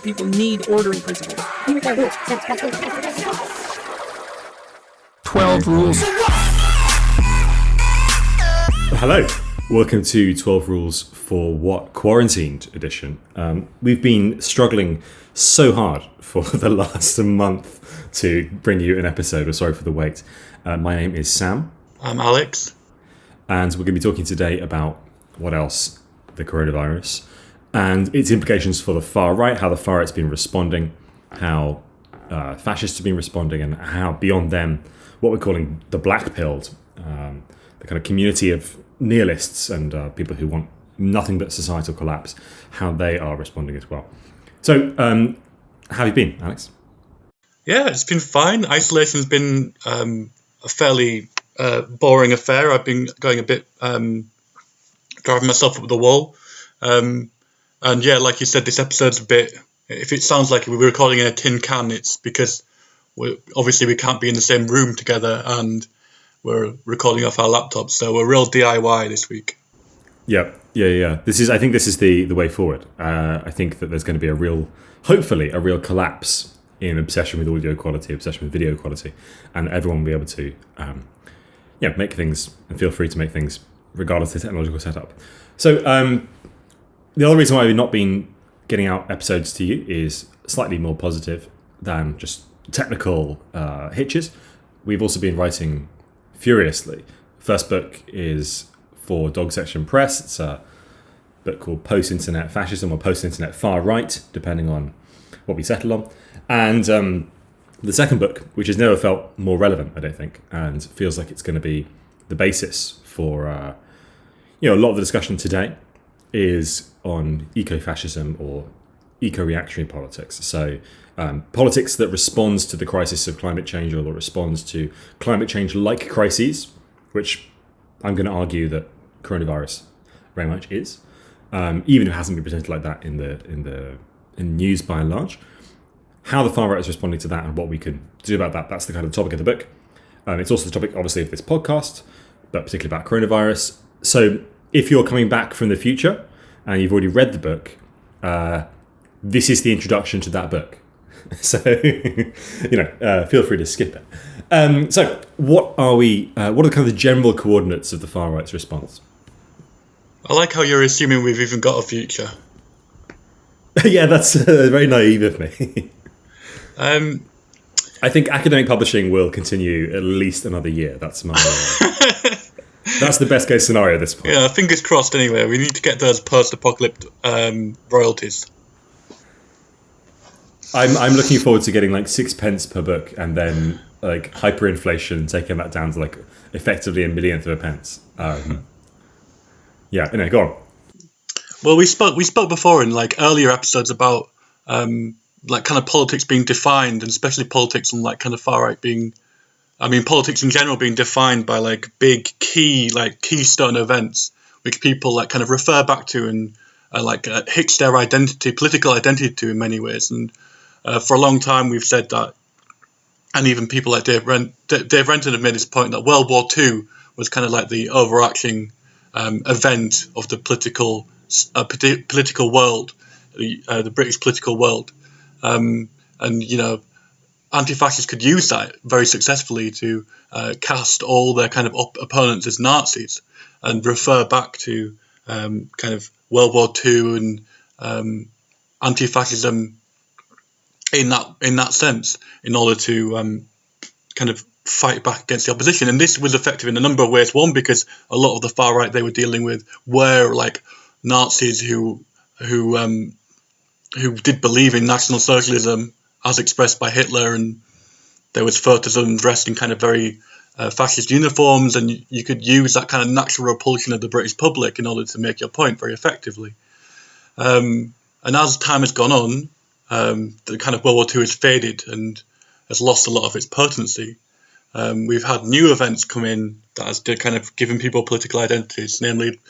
People need ordering principles. 12 rules. Hello, welcome to 12 Rules for What? Quarantined edition. We've been struggling so hard for the last month to bring you an episode. We're sorry for the wait. My name is Sam. I'm Alex. And we're going to be talking today about, what else? The coronavirus and its implications for the far right, how the far right's been responding, how fascists have been responding, and how beyond them, what we're calling the black-pilled, the kind of community of nihilists and people who want nothing but societal collapse, how they are responding as well. So, how have you been, Alex? Yeah, it's been fine. Isolation's been a fairly boring affair. I've been going a bit, driving myself up the wall. And yeah, like you said, this episode's a bit, if it sounds like we're recording in a tin can, it's because we can't be in the same room together and we're recording off our laptops. So we're real DIY this week. Yeah. I think this is the way forward. I think that there's going to be hopefully a real collapse in obsession with audio quality, obsession with video quality, and everyone will be able to, make things and feel free to make things regardless of the technological setup. So the other reason why we've not been getting out episodes to you is slightly more positive than just technical hitches. We've also been writing furiously. First book is for Dog Section Press. It's a book called Post-Internet Fascism or Post-Internet Far Right, depending on what we settle on. And the second book, which has never felt more relevant, I don't think, and feels like it's going to be the basis for a lot of the discussion today is on eco-fascism or eco-reactionary politics. So politics that responds to the crisis of climate change or that responds to climate change-like crises, which I'm going to argue that coronavirus very much is, even if it hasn't been presented like that in the news by and large. How the far right is responding to that and what we can do about that. That's the kind of topic of the book. It's also the topic, obviously, of this podcast, but particularly about coronavirus. So if you're coming back from the future and you've already read the book, this is the introduction to that book. So, feel free to skip it. So what are the kind of the general coordinates of the far right's response? I like how you're assuming we've even got a future. Yeah, that's very naive of me. I think academic publishing will continue at least another year. That's my... That's the best case scenario at this point. Yeah, fingers crossed anyway. We need to get those post-apocalyptic royalties. I'm looking forward to getting like 6 pence per book and then like hyperinflation taking that down to like effectively a millionth of a pence. Go on. Well, we spoke before in like earlier episodes about like kind of politics being defined, and especially politics on like kind of far right politics in general being defined by like big keystone events, which people like kind of refer back to and hitch their political identity to in many ways. And for a long time we've said that, and even people like Dave Renton have made this point, that World War II was kind of like the overarching event of the political world, the British political world. And anti-fascists could use that very successfully to cast all their kind of opponents as Nazis and refer back to kind of World War II and anti-fascism in that sense, in order to kind of fight back against the opposition. And this was effective in a number of ways. One, because a lot of the far right they were dealing with were like Nazis who did believe in National Socialism as expressed by Hitler, and there was photos of them dressed in kind of very fascist uniforms, and you could use that kind of natural repulsion of the British public in order to make your point very effectively. And as time has gone on, the kind of World War II has faded and has lost a lot of its potency. We've had new events come in that has kind of given people political identities, namely,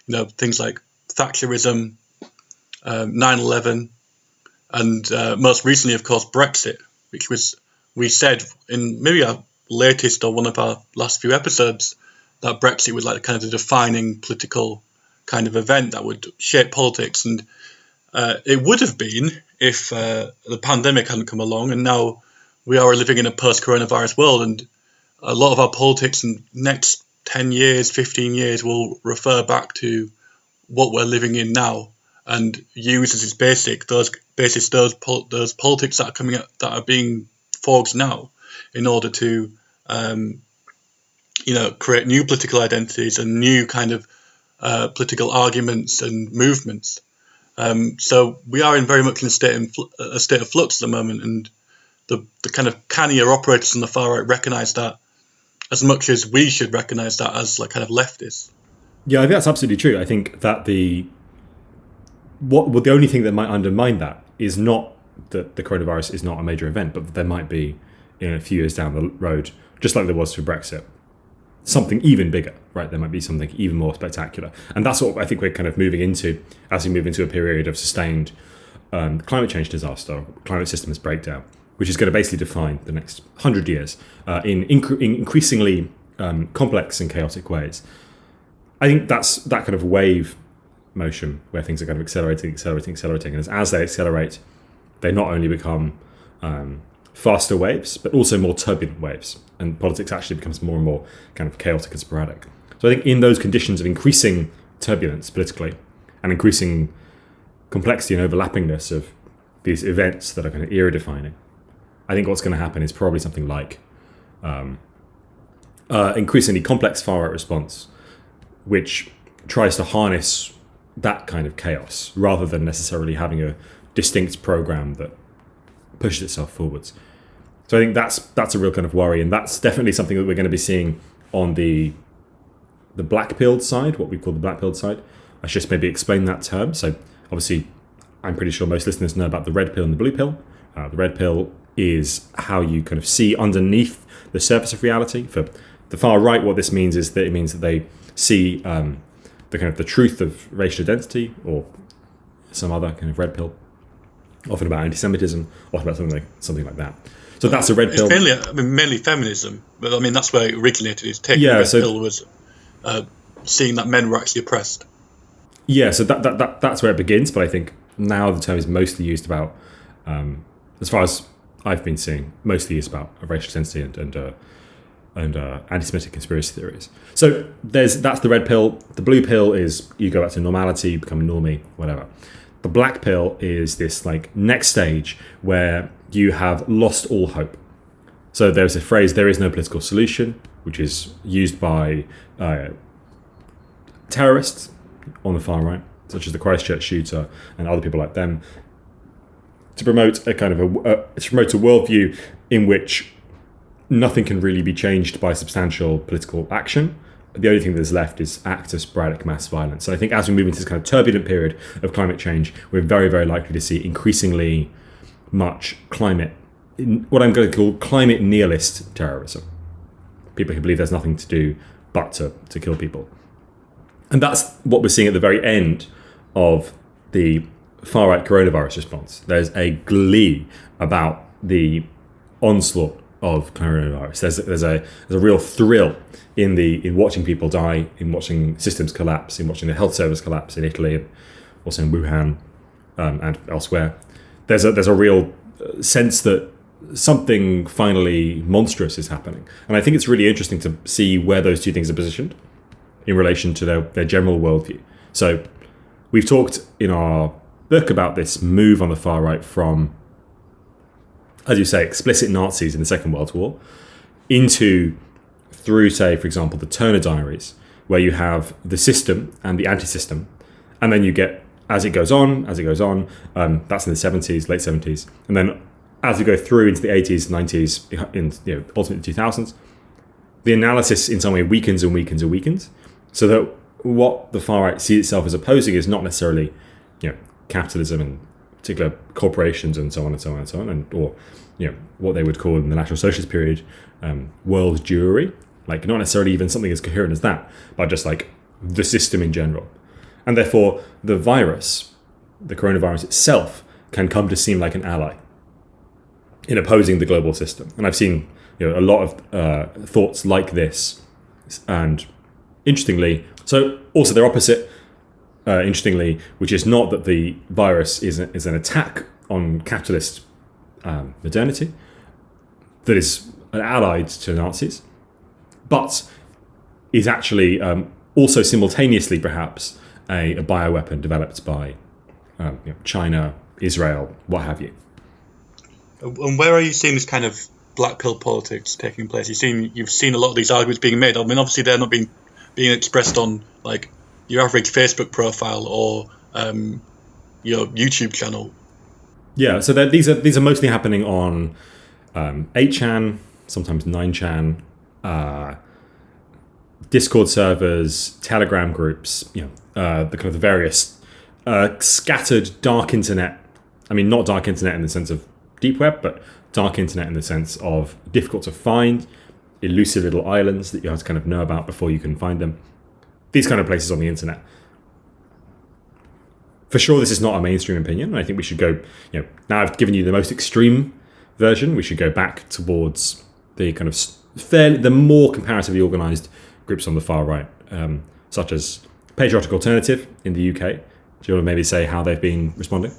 things like Thatcherism, 9/11, and most recently, of course, Brexit, which we said in maybe our latest or one of our last few episodes that Brexit was like kind of the defining political kind of event that would shape politics. And It would have been if the pandemic hadn't come along, and now we are living in a post-coronavirus world, and a lot of our politics in next 10 years, 15 years will refer back to what we're living in now, and use as its those politics that are coming up, that are being forged now, in order to create new political identities and new kind of political arguments and movements. So we are in very much in a state of flux at the moment, and the kind of cannier operators on the far right recognise that as much as we should recognise that as like kind of leftists. Yeah, I think that's absolutely true. I think that the only thing that might undermine that is not that the coronavirus is not a major event, but that there might be, in a few years down the road, just like there was for Brexit, something even bigger, right? There might be something even more spectacular. And that's what I think we're kind of moving into as we move into a period of sustained climate change disaster, climate systems breakdown, which is going to basically define the next 100 years in increasingly complex and chaotic ways. I think that's that kind of wave motion where things are kind of accelerating. And as they accelerate, they not only become faster waves, but also more turbulent waves. And politics actually becomes more and more kind of chaotic and sporadic. So I think in those conditions of increasing turbulence politically and increasing complexity and overlappingness of these events that are kind of era defining, I think what's going to happen is probably something like increasingly complex far right response, which tries to harness that kind of chaos rather than necessarily having a distinct program that pushes itself forwards. So I think that's a real kind of worry, and that's definitely something that we're going to be seeing on the black-pilled side, what we call the black-pilled side. I should just maybe explain that term. So obviously, I'm pretty sure most listeners know about the red pill and the blue pill. The red pill is how you kind of see underneath the surface of reality. For the far right, what this means is that it means that they see the kind of the truth of racial identity or some other kind of red pill, often about anti-Semitism, often about something like that. So that's a red pill. It's mainly feminism, but I mean that's where it originated. Is taking the red pill was seeing that men were actually oppressed. Yeah, so that's where it begins. But I think now the term is mostly used about, as far as I've been seeing, mostly used about racial identity and anti-Semitic conspiracy theories. So that's the red pill. The blue pill is you go back to normality, you become a normie, whatever. The black pill is this like next stage where you have lost all hope. So there's a phrase, there is no political solution, which is used by terrorists on the far right, such as the Christchurch shooter and other people like them, to promote a kind of a worldview in which nothing can really be changed by substantial political action. The only thing that's left is acts of sporadic mass violence. So I think as we move into this kind of turbulent period of climate change, we're very, very likely to see increasingly much what I'm going to call climate nihilist terrorism. People who believe there's nothing to do but to kill people. And that's what we're seeing at the very end of the far-right coronavirus response. There's a glee about the onslaught of coronavirus. There's a real thrill in watching people die, in watching systems collapse, in watching the health service collapse in Italy, and also in Wuhan and elsewhere. There's a real sense that something finally monstrous is happening, and I think it's really interesting to see where those two things are positioned in relation to their general worldview. So we've talked in our book about this move on the far right from, as you say, explicit Nazis in the Second World War through, say, for example, the Turner Diaries, where you have the system and the anti-system, and then you get, as it goes on, that's in the 70s, late 70s, and then as we go through into the 80s, 90s, ultimately 2000s, the analysis in some way weakens, so that what the far right sees itself as opposing is not necessarily, capitalism and particular corporations and so on, or what they would call in the National Socialist period, world Jewry, like not necessarily even something as coherent as that, but just like the system in general. And therefore, the coronavirus itself, can come to seem like an ally in opposing the global system. And I've seen a lot of thoughts like this. And interestingly, so also their opposite, interestingly, which is not that the virus is an attack on capitalist modernity, that is allied to Nazis, but is actually also simultaneously perhaps a bioweapon developed by China, Israel, what have you. And where are you seeing this kind of black pill politics taking place? You've seen a lot of these arguments being made. I mean, obviously they're not being expressed on like your average Facebook profile or your YouTube channel. Yeah, so these are mostly happening on 8chan, sometimes 9chan, Discord servers, Telegram groups, the kind of the various scattered dark internet. I mean, not dark internet in the sense of deep web, but dark internet in the sense of difficult to find, elusive little islands that you have to kind of know about before you can find them. These kind of places on the internet. For sure, this is not a mainstream opinion. I think we should go, now I've given you the most extreme version, we should go back towards the kind of the more comparatively organised groups on the far right, such as Patriotic Alternative in the UK. Do you want to maybe say how they've been responding?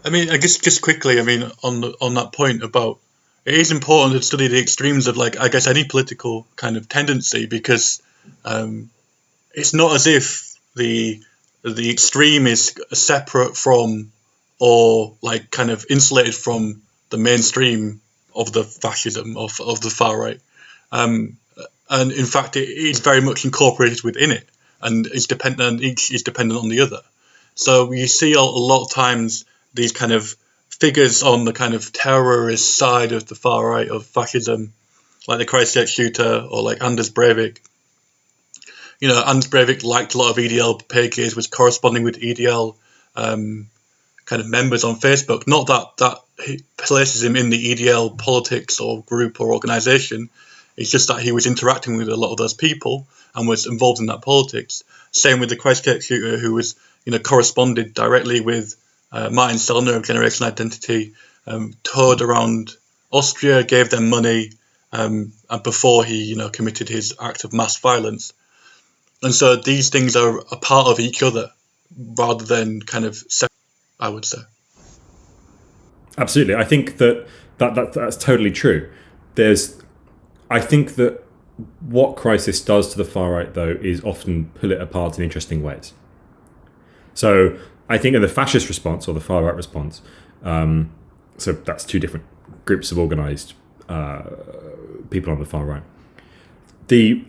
I mean, I guess just quickly, I mean, on that point about it is important to study the extremes of, like, I guess, any political kind of tendency, because it's not as if the extreme is separate from or like kind of insulated from the mainstream of the fascism of the far right, and in fact it is very much incorporated within it, and each is dependent on the other. So you see a lot of times these kind of figures on the kind of terrorist side of the far right of fascism, like the Christchurch shooter or like Anders Breivik. Anders Breivik liked a lot of EDL pages, was corresponding with EDL kind of members on Facebook. Not that places him in the EDL politics or group or organisation. It's just that he was interacting with a lot of those people and was involved in that politics. Same with the Christchurch shooter, who was corresponded directly with Martin Sellner of Generation Identity, toured around Austria, gave them money, and before he committed his act of mass violence. And so these things are a part of each other rather than kind of separate, I would say. Absolutely. I think that's totally true. I think that what Crisis does to the far right, though, is often pull it apart in interesting ways. So I think in the fascist response or the far right response, so that's two different groups of organised people on the far right.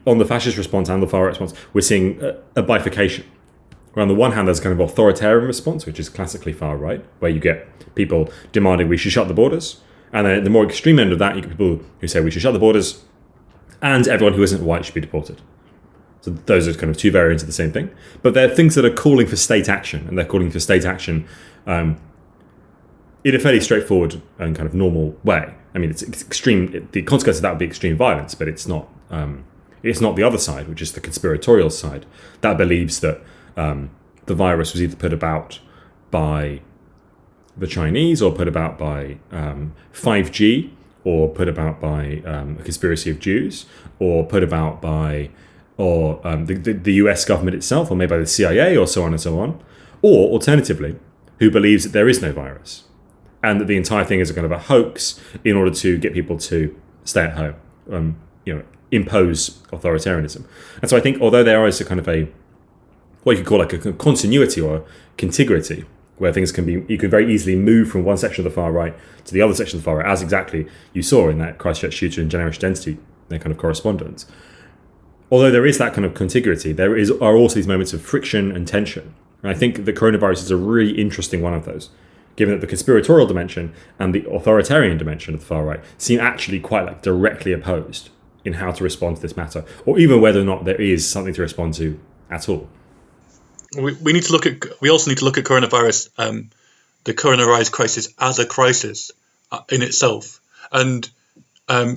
On the fascist response and the far right response, we're seeing a bifurcation. Where on the one hand, there's kind of authoritarian response, which is classically far right, where you get people demanding we should shut the borders. And then at the more extreme end of that, you get people who say we should shut the borders and everyone who isn't white should be deported. So those are kind of two variants of the same thing. But they're things that are calling for state action, and they're calling for state action in a fairly straightforward and kind of normal way. I mean, it's extreme. The consequence of that would be extreme violence, but it's not. It's not the other side, which is the conspiratorial side that believes that the virus was either put about by the Chinese or put about by 5G or put about by a conspiracy of Jews or put about by the US government itself or maybe by the CIA or so on and so on. Or alternatively, who believes that there is no virus and that the entire thing is a kind of a hoax in order to get people to stay at home, impose authoritarianism. And so I think although there is a kind of what you could call like a continuity or contiguity, where things you can very easily move from one section of the far right to the other section of the far right, as exactly you saw in that Christchurch shooter and Generation Identity, their kind of correspondence. Although there is that kind of contiguity, are also these moments of friction and tension. And I think the coronavirus is a really interesting one of those, given that the conspiratorial dimension and the authoritarian dimension of the far right seem actually quite like directly opposed in how to respond to this matter, or even whether or not there is something to respond to at all. We need to look at. We also need to look at coronavirus, the coronavirus crisis as a crisis in itself, and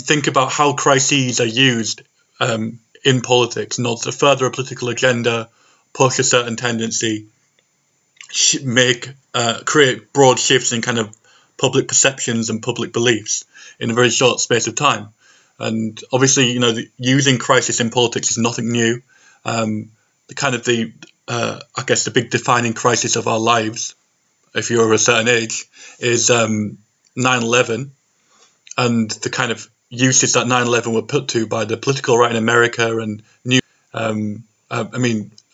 think about how crises are used in politics, not to further a political agenda, push a certain tendency, create broad shifts in kind of public perceptions and public beliefs in a very short space of time. And obviously, using crisis in politics is nothing new. I guess, the big defining crisis of our lives, if you're of a certain age, is 9/11 and the kind of uses that 9/11 were put to by the political right in America and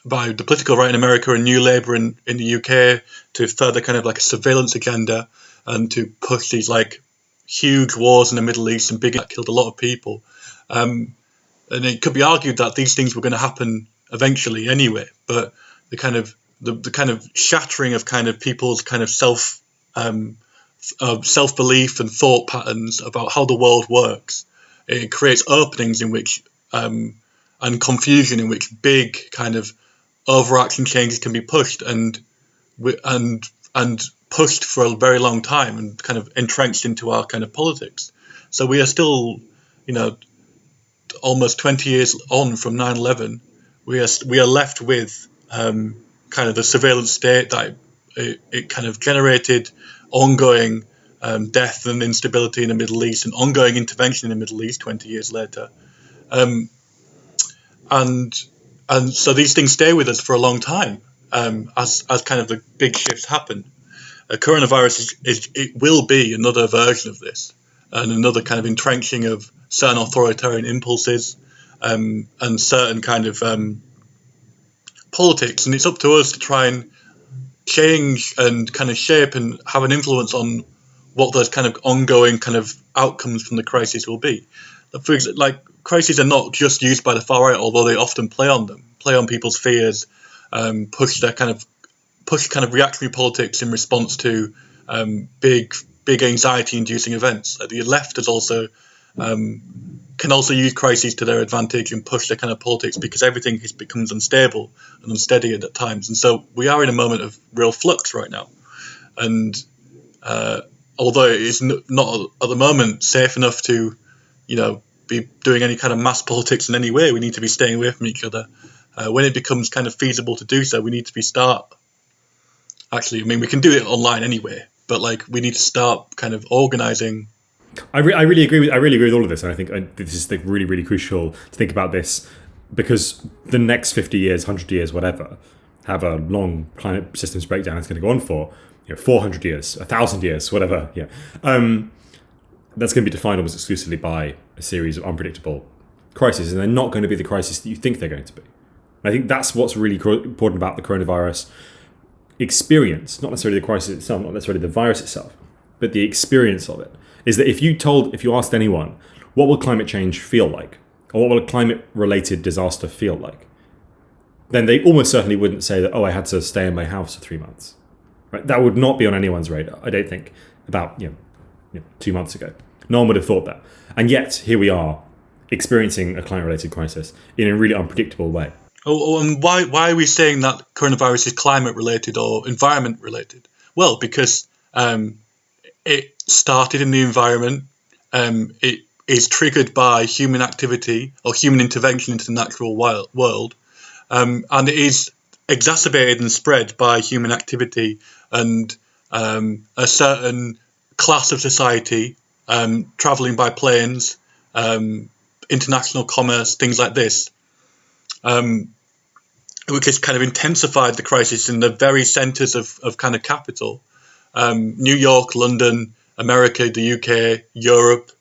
by the political right in America and New Labour in the UK to further kind of like a surveillance agenda and to push these like huge wars in the Middle East and big that killed a lot of people. And it could be argued that these things were going to happen eventually anyway, but the kind of shattering of kind of people's kind of self belief and thought patterns about how the world works, it creates openings in which and confusion in which big kind of overarching changes can be pushed and pushed for a very long time and kind of entrenched into our kind of politics. So we are still, almost 20 years on from 9/11, we are left with kind of the surveillance state that it kind of generated, ongoing death and instability in the Middle East and ongoing intervention in the Middle East 20 years later. And so these things stay with us for a long time as kind of the big shifts happen. Coronavirus it will be another version of this and another kind of entrenching of certain authoritarian impulses and certain kind of politics, and it's up to us to try and change and kind of shape and have an influence on what those kind of ongoing kind of outcomes from the crisis will be. For example, like crises are not just used by the far right, although they often play on them, play on people's fears, push kind of reactionary politics in response to big anxiety-inducing events. The left is also can also use crises to their advantage and push their kind of politics because everything becomes unstable and unsteady at times. And so we are in a moment of real flux right now. And although it is not at the moment safe enough to, be doing any kind of mass politics in any way, we need to be staying away from each other. When it becomes kind of feasible to do so, we need to we can do it online anyway, but like we need to start kind of organising. I really agree with all of this, and I think this is really, really crucial to think about this because the next 50 years, 100 years, whatever, have a long climate systems breakdown. It's going to go on for 400 years, 1,000 years, whatever. Yeah, that's going to be defined almost exclusively by a series of unpredictable crises, and they're not going to be the crisis that you think they're going to be. And I think that's what's really important about the coronavirus experience, not necessarily the crisis itself, not necessarily the virus itself, but the experience of it. Is that if you asked anyone, what will climate change feel like? Or what will a climate-related disaster feel like? Then they almost certainly wouldn't say that, I had to stay in my house for 3 months. Right? That would not be on anyone's radar, I don't think, about 2 months ago. No one would have thought that. And yet, here we are, experiencing a climate-related crisis in a really unpredictable way. And why are we saying that coronavirus is climate-related or environment-related? Well, because it started in the environment. It is triggered by human activity or human intervention into the natural world, and it is exacerbated and spread by human activity and a certain class of society travelling by planes, international commerce, things like this, which has kind of intensified the crisis in the very centres of kind of capital. New York, London, America, the UK, Europe.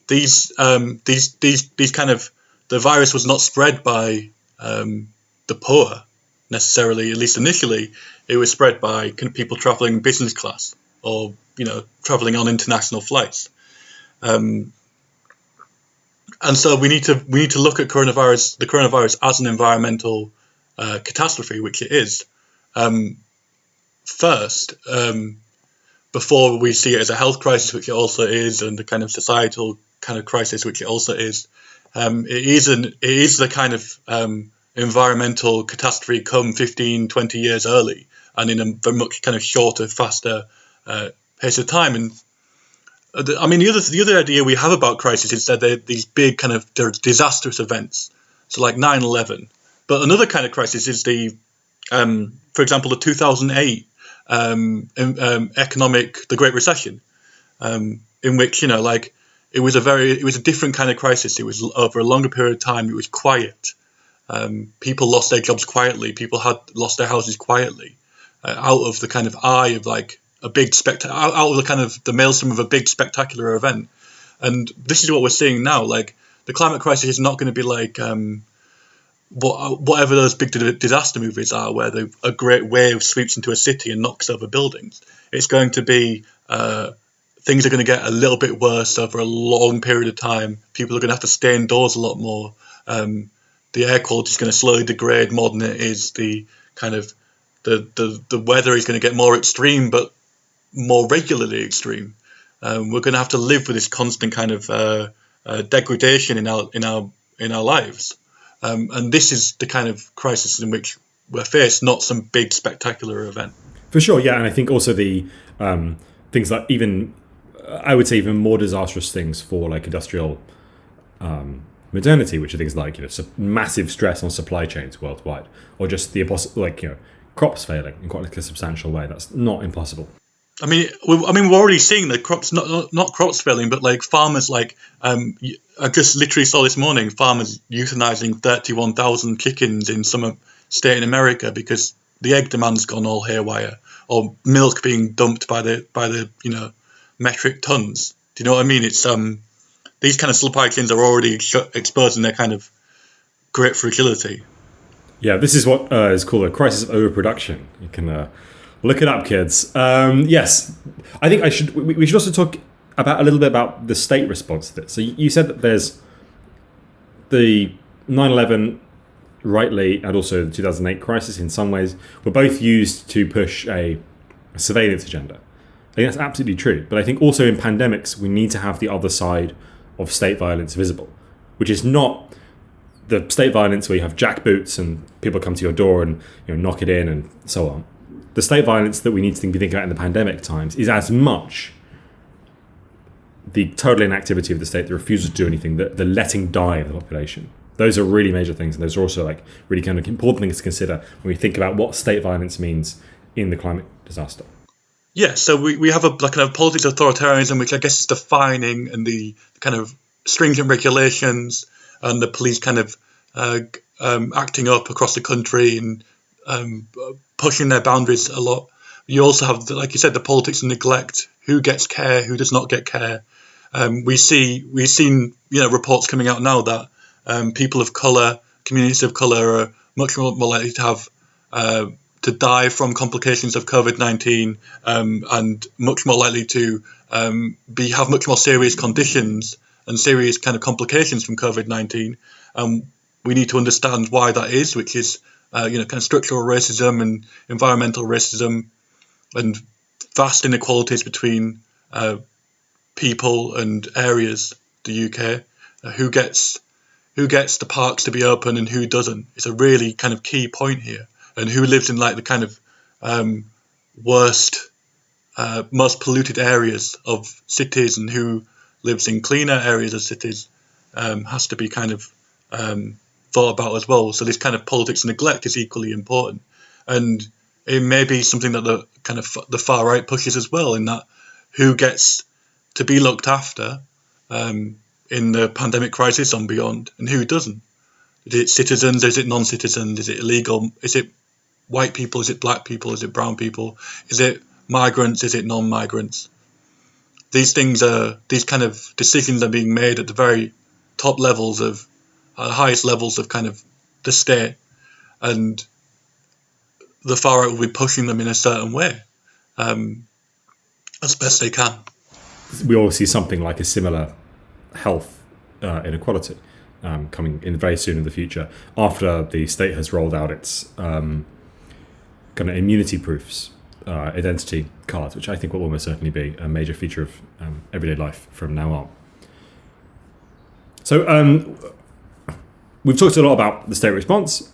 These kind of the virus was not spread by the poor necessarily. At least initially, it was spread by kind of people traveling business class or traveling on international flights. And so we need to look at the coronavirus as an environmental catastrophe, which it is. First, before we see it as a health crisis, which it also is, and the kind of societal kind of crisis, which it also is, it is the kind of environmental catastrophe come 15, 20 years early, and in a very much kind of shorter, faster pace of time. And the other idea we have about crisis is that they're these big kind of disastrous events, so like 9/11. But another kind of crisis is for example, the 2008 the Great Recession, in which it was a different kind of crisis. It was over a longer period of time. It was quiet, People lost their jobs quietly. People had lost their houses quietly, out of the kind of eye of like a big out of the kind of the maelstrom of a big spectacular event. And this is what we're seeing now. Like the climate crisis is not going to be like whatever those big disaster movies are, where a great wave sweeps into a city and knocks over buildings. It's going to be things are going to get a little bit worse over a long period of time. People are going to have to stay indoors a lot more. The air quality is going to slowly degrade more than it is. The kind of the weather is going to get more extreme, but more regularly extreme. We're going to have to live with this constant kind of degradation in our lives. And this is the kind of crisis in which we're faced, not some big spectacular event. For sure, yeah, and I think also the things like even, I would say even more disastrous things for like industrial modernity, which are things like massive stress on supply chains worldwide, or just the crops failing in quite like a substantial way. That's not impossible. I mean, we're already seeing the crops, not crops failing, but like farmers, like I just literally saw this morning farmers euthanizing 31,000 chickens in some state in America because the egg demand's gone all haywire, or milk being dumped by the metric tons. Do you know what I mean? It's these kind of supply chains are already exposing their kind of great fragility. Yeah, this is what is called a crisis of overproduction. You can look it up, kids. Yes, I think we should also talk about a little bit about the state response to this. So you said that there's the 9/11, rightly, and also the 2008 crisis in some ways were both used to push a surveillance agenda. I think that's absolutely true. But I think also in pandemics, we need to have the other side of state violence visible, which is not the state violence where you have jackboots and people come to your door and knock it in and so on. The state violence that we need to be thinking about in the pandemic times is as much the total inactivity of the state, the refusal to do anything, the letting die of the population. Those are really major things, and those are also like really kind of important things to consider when we think about what state violence means in the climate disaster. Yeah, so we have a kind of politics of authoritarianism, which I guess is defining, and the kind of stringent regulations and the police kind of acting up across the country and pushing their boundaries a lot. You also have, like you said, the politics of neglect. Who gets care? Who does not get care? We've seen reports coming out now that people of color, communities of color, are much more likely to have to die from complications of COVID-19, and much more likely to have much more serious conditions and serious kind of complications from COVID-19. We need to understand why that is, which is kind of structural racism and environmental racism and vast inequalities between people and areas. The UK, who gets the parks to be open and who doesn't. It's a really kind of key point here, and who lives in like the kind of worst, most polluted areas of cities, and who lives in cleaner areas of cities has to be kind of thought about as well. So this kind of politics of neglect is equally important, and it may be something that the kind of the far right pushes as well, in that who gets to be looked after in the pandemic crisis and beyond, and who doesn't. Is it citizens? Is it non-citizens? Is it illegal? Is it white people? Is it black people? Is it brown people? Is it migrants? Is it non-migrants? These kind of decisions are being made at the very top levels of, highest levels of kind of the state, and the far right will be pushing them in a certain way, as best they can. We all see something like a similar health inequality coming in very soon in the future, after the state has rolled out its kind of immunity proofs, identity cards, which I think will almost certainly be a major feature of everyday life from now on. So we've talked a lot about the state response.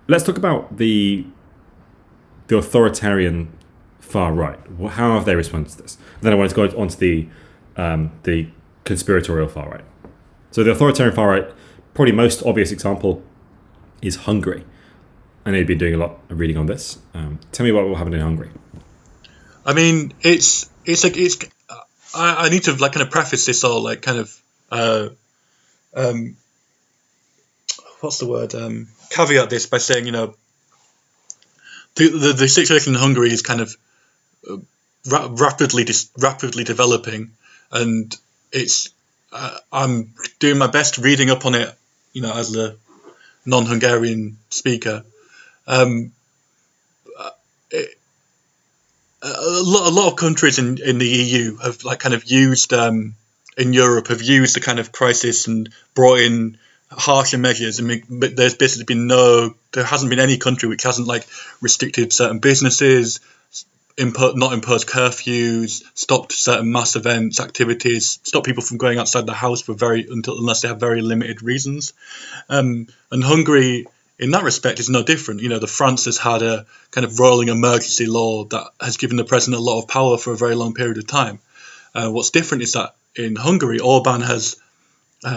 Let's talk about the authoritarian far right. How have they responded to this? And then I wanted to go on to the conspiratorial far right. So the authoritarian far right, probably most obvious example is Hungary. I know you've been doing a lot of reading on this. Tell me what happened in Hungary. I mean, I need to like kind of preface this all like kind of what's the word, caveat this by saying, the situation in Hungary is kind of rapidly developing, and it's I'm doing my best reading up on it, as a non-Hungarian speaker. A lot of countries in the EU have used in Europe have used the kind of crisis and brought in harsher measures. I mean, but there hasn't been any country which hasn't restricted certain businesses, not imposed curfews, stopped certain mass events, activities, stopped people from going outside the house unless they have very limited reasons. And Hungary, in that respect, is no different. The France has had a kind of rolling emergency law that has given the president a lot of power for a very long period of time. What's different is that in Hungary, Orban has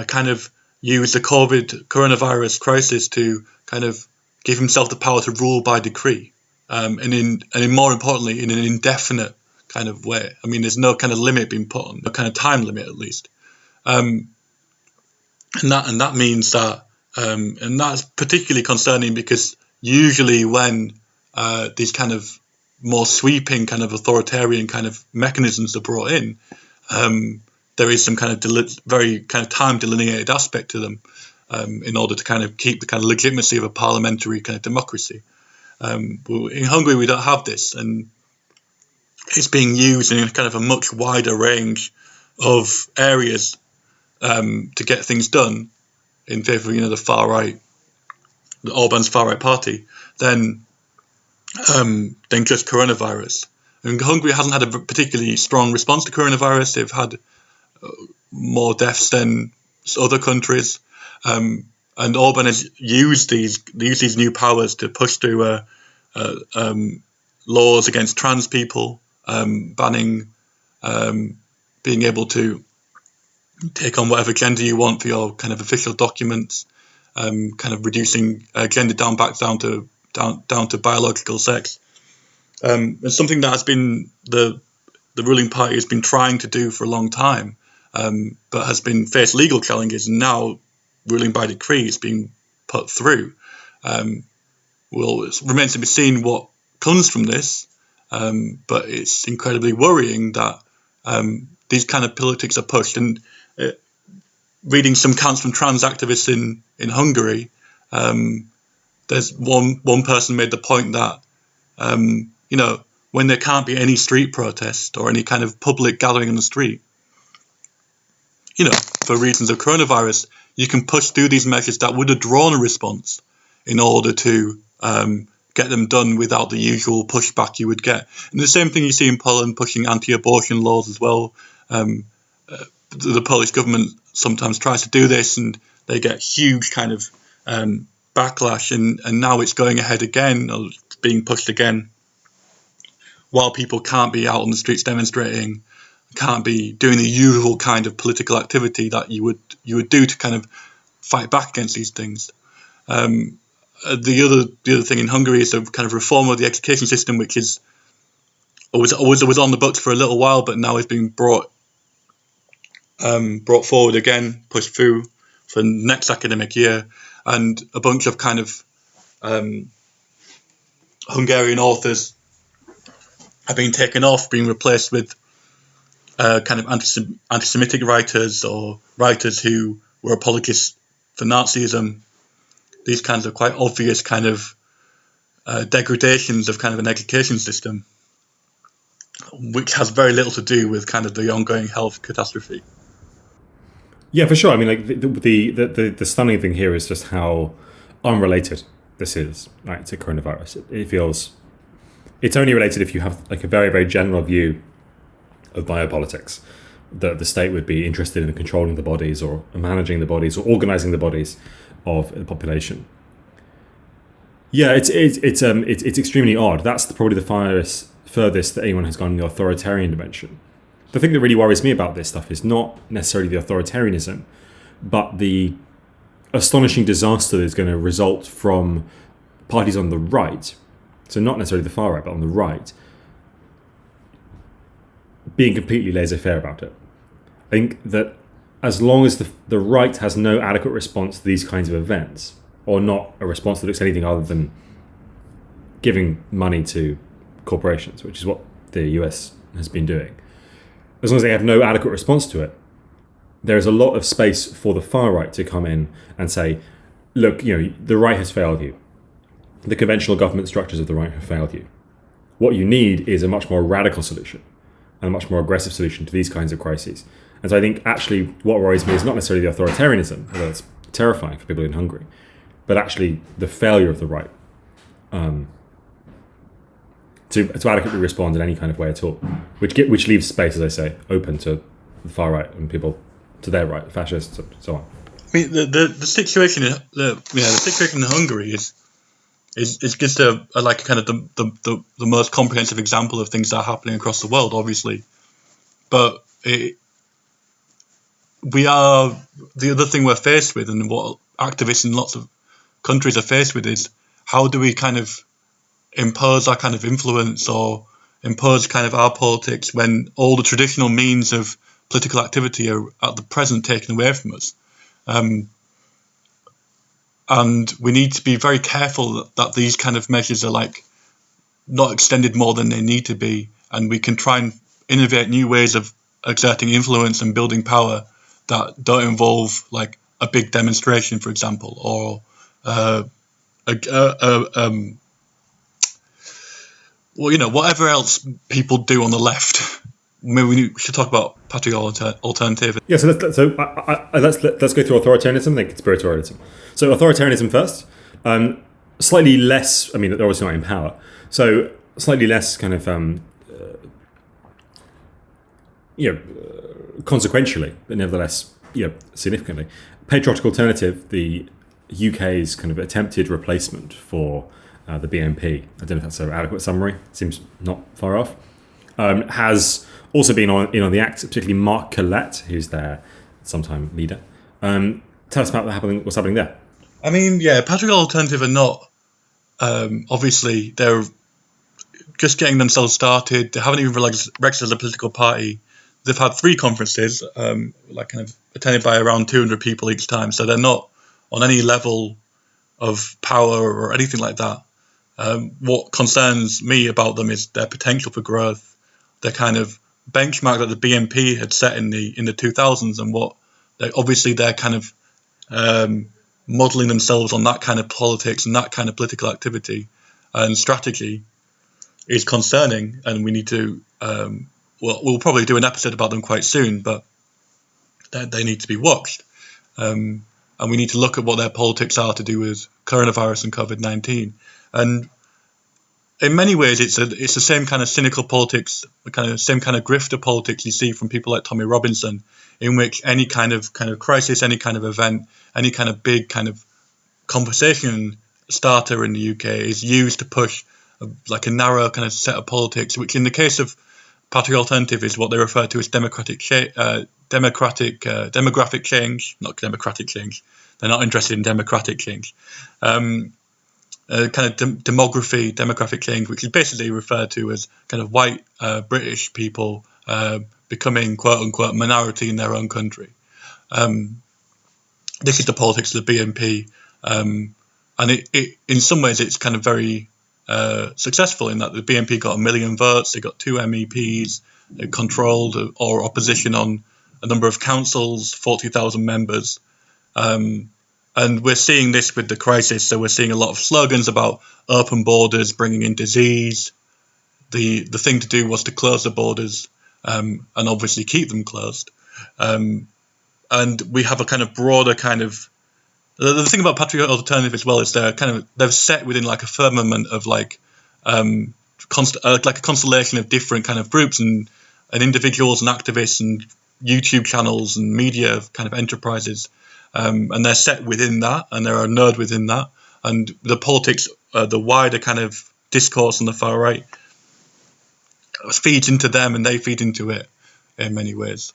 kind of used the coronavirus crisis to kind of give himself the power to rule by decree, and more importantly, in an indefinite kind of way. I mean, there's no kind of limit being put on, no kind of time limit at least, and that means that. And that's particularly concerning because usually when these kind of more sweeping kind of authoritarian kind of mechanisms are brought in, there is some kind of very kind of time delineated aspect to them, in order to kind of keep the kind of legitimacy of a parliamentary kind of democracy. But in Hungary, we don't have this, and it's being used in kind of a much wider range of areas to get things done in favour of the far right, Orban's far right party, than just coronavirus. And Hungary hasn't had a particularly strong response to coronavirus. They've had more deaths than other countries, and Orban has used these new powers to push through laws against trans people, banning being able to take on whatever gender you want for your kind of official documents, kind of reducing gender down to biological sex. It's something that has been the ruling party has been trying to do for a long time, but has been faced legal challenges, and now ruling by decree is being put through. It remains to be seen what comes from this, but it's incredibly worrying that these kind of politics are pushed. And reading some accounts from trans activists in Hungary, there's one person made the point that when there can't be any street protest or any kind of public gathering on the street, for reasons of coronavirus, you can push through these measures that would have drawn a response in order to get them done without the usual pushback you would get. And the same thing you see in Poland, pushing anti-abortion laws as well. The Polish government sometimes tries to do this, and they get huge kind of backlash, and now it's going ahead again, or being pushed again, while people can't be out on the streets demonstrating, can't be doing the usual kind of political activity that you would do to kind of fight back against these things. The other thing in Hungary is the kind of reform of the education system, which was on the books for a little while, but now is being brought forward again, pushed through for next academic year, and a bunch of kind of Hungarian authors have been taken off, being replaced with kind of anti-Semitic writers or writers who were apologists for Nazism. These kinds of quite obvious kind of degradations of kind of an education system, which has very little to do with kind of the ongoing health catastrophe. Yeah, for sure. I mean, the stunning thing here is just how unrelated this is, right, to coronavirus. It feels it's only related if you have a very, very general view of biopolitics, that the state would be interested in controlling the bodies or managing the bodies or organizing the bodies of the population. Yeah, it's extremely odd. That's probably the furthest that anyone has gone in the authoritarian dimension. The thing that really worries me about this stuff is not necessarily the authoritarianism, but the astonishing disaster that is going to result from parties on the right, so not necessarily the far right, but on the right, being completely laissez-faire about it. I think that as long as the right has no adequate response to these kinds of events, or not a response that looks anything other than giving money to corporations, which is what the US has been doing, as long as they have no adequate response to it, there is a lot of space for the far right to come in and say, look, the right has failed you. The conventional government structures of the right have failed you. What you need is a much more radical solution and a much more aggressive solution to these kinds of crises. And so I think actually what worries me is not necessarily the authoritarianism, although it's terrifying for people in Hungary, but actually the failure of the right to adequately respond in any kind of way at all, which leaves space, as I say, open to the far right and people to their right, fascists and so on. I mean, the situation the situation in Hungary is just a like kind of the most comprehensive example of things that are happening across the world, obviously. But the other thing we're faced with, and what activists in lots of countries are faced with, is how do we kind of impose our kind of influence or impose kind of our politics when all the traditional means of political activity are at the present taken away from us. And we need to be very careful that these kind of measures are like not extended more than they need to be, and we can try and innovate new ways of exerting influence and building power that don't involve like a big demonstration, for example, or whatever else people do on the left. Maybe we should talk about patriotic alternative. Yeah, so let's go through authoritarianism and then conspiritoialism. So authoritarianism first, slightly less. I mean, they're obviously not in power, so slightly less kind of consequentially, but nevertheless, significantly. Patriotic alternative, the UK's kind of attempted replacement for the BNP. I don't know if that's an adequate summary. Seems not far off. Has also been in on the act, particularly Mark Collette, who's their sometime leader. Tell us about what's happening there. I mean, yeah, Patriotic Alternative are not, obviously, they're just getting themselves started. They haven't even registered as a political party. They've had 3 conferences, like kind of attended by around 200 people each time. So they're not on any level of power or anything like that. What concerns me about them is their potential for growth. Their kind of benchmark that the BNP had set in the 2000s, and what they're kind of modelling themselves on that kind of politics and that kind of political activity and strategy is concerning, and we need to we'll probably do an episode about them quite soon, but they need to be watched, and we need to look at what their politics are to do with coronavirus and COVID-19. And in many ways, it's the same kind of cynical politics, same kind of grifter politics you see from people like Tommy Robinson, in which any kind of crisis, any kind of event, any kind of big kind of conversation starter in the UK is used to push a narrow kind of set of politics, which in the case of Patriotic Alternative is what they refer to as demographic change, not democratic change. They're not interested in democratic change. Demographic change, which is basically referred to as kind of white British people becoming quote unquote minority in their own country. This is the politics of the BNP, and it in some ways it's kind of very successful in that the BNP got 1 million votes, they got 2 MEPs, they controlled or opposition on a number of councils, 40,000 members. And we're seeing this with the crisis. So we're seeing a lot of slogans about open borders, bringing in disease. The thing to do was to close the borders and obviously keep them closed. And we have a kind of broader kind of... The thing about Patriotic Alternative as well is they're set within like a firmament of like a constellation of different kind of groups and individuals and activists and YouTube channels and media kind of enterprises. And they're set within that, and they're a node within that. And the politics, the wider kind of discourse on the far right feeds into them, and they feed into it in many ways.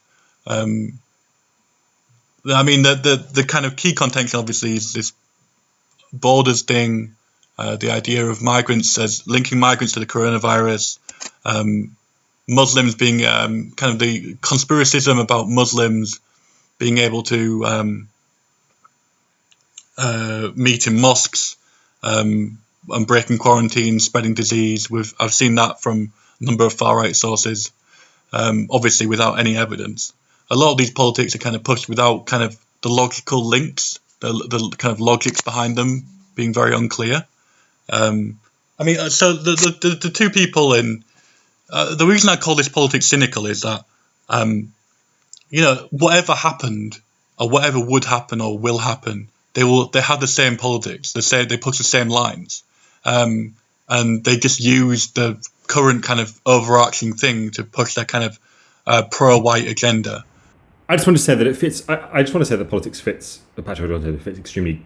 I mean, the kind of key contention, obviously, is this borders thing, the idea of migrants as linking migrants to the coronavirus, Muslims being kind of the conspiracism about Muslims being able to meet in mosques, and breaking quarantine, spreading disease. I've seen that from a number of far right sources, obviously without any evidence. A lot of these politics are kind of pushed without kind of the logical links, the kind of logics behind them being very unclear. So the two people in the reason I call this politics cynical is that whatever happened or whatever would happen or will happen, they have the same politics. They push the same lines, and they just use the current kind of overarching thing to push their kind of pro-white agenda. I just want to say that it fits. I just want to say that politics fits. The fits extremely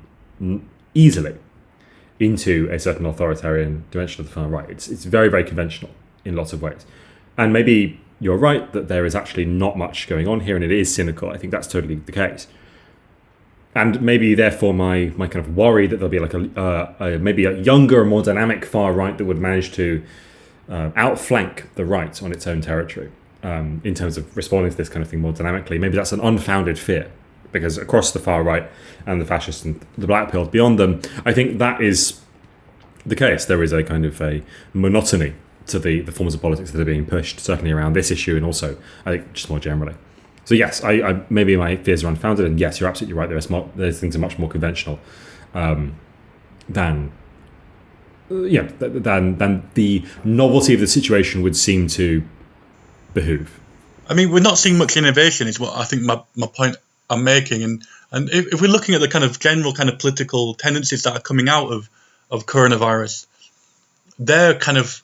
easily into a certain authoritarian dimension of the far right. It's very, very conventional in lots of ways, and maybe you're right that there is actually not much going on here, and it is cynical. I think that's totally the case. And maybe, therefore, my kind of worry that there'll be like maybe a younger, more dynamic far right that would manage to outflank the right on its own territory in terms of responding to this kind of thing more dynamically. Maybe that's an unfounded fear, because across the far right and the fascists and the black pills beyond them, I think that is the case. There is a kind of a monotony to the forms of politics that are being pushed, certainly around this issue, and also, I think, just more generally. So yes, I maybe my fears are unfounded, and yes, you're absolutely right. There's things are much more conventional than the novelty of the situation would seem to behoove. I mean, we're not seeing much innovation, is what I think my point I'm making, and if we're looking at the kind of general kind of political tendencies that are coming out of coronavirus, their kind of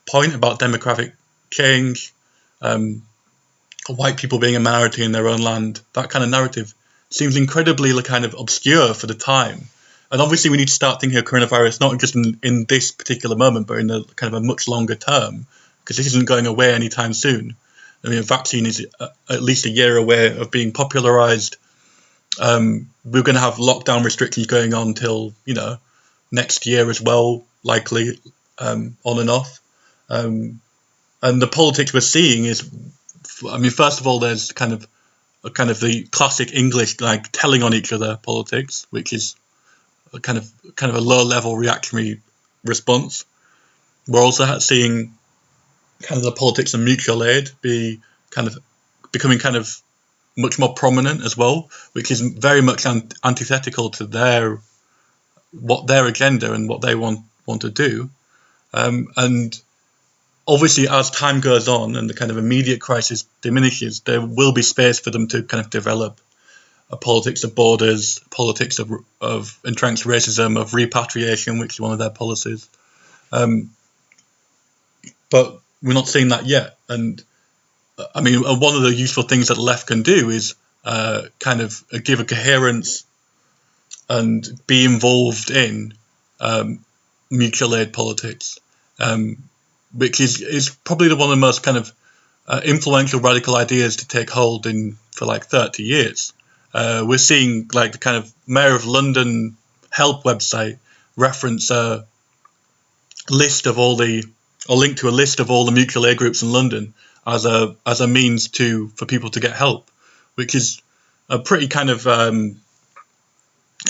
point about demographic change, white people being a minority in their own land, that kind of narrative seems incredibly kind of obscure for the time. And obviously we need to start thinking of coronavirus not just in this particular moment, but in a kind of a much longer term, because this isn't going away anytime soon. I mean, a vaccine is at least a year away of being popularized. We're going to have lockdown restrictions going on till, next year as well, likely, on and off. And the politics we're seeing is, I mean, first of all, there's kind of the classic English like telling on each other politics, which is a kind of a low level reactionary response. We're also seeing kind of the politics of mutual aid becoming kind of much more prominent as well, which is very much antithetical to what their agenda and what they want to do. And obviously, as time goes on and the kind of immediate crisis diminishes, there will be space for them to kind of develop a politics of borders, politics of entrenched racism, of repatriation, which is one of their policies. But we're not seeing that yet. And I mean, one of the useful things that the left can do is kind of give a coherence and be involved in mutual aid politics. Which is probably one of the most kind of influential radical ideas to take hold for like 30 years. We're seeing like the kind of Mayor of London help website reference a list of link to a list of all the mutual aid groups in London as a means for people to get help, which is a pretty kind of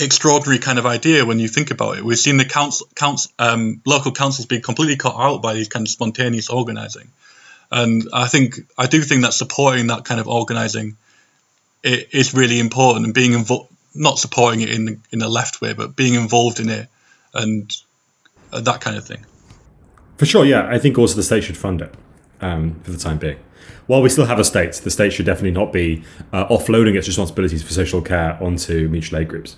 extraordinary kind of idea when you think about it. We've seen the local councils be completely cut out by these kind of spontaneous organising, and I do think that supporting that kind of organising is really important, and being involved, not supporting it in a left way, but being involved in it and that kind of thing. For sure, yeah. I think also the state should fund it for the time being. While we still have a state, the state should definitely not be offloading its responsibilities for social care onto mutual aid groups.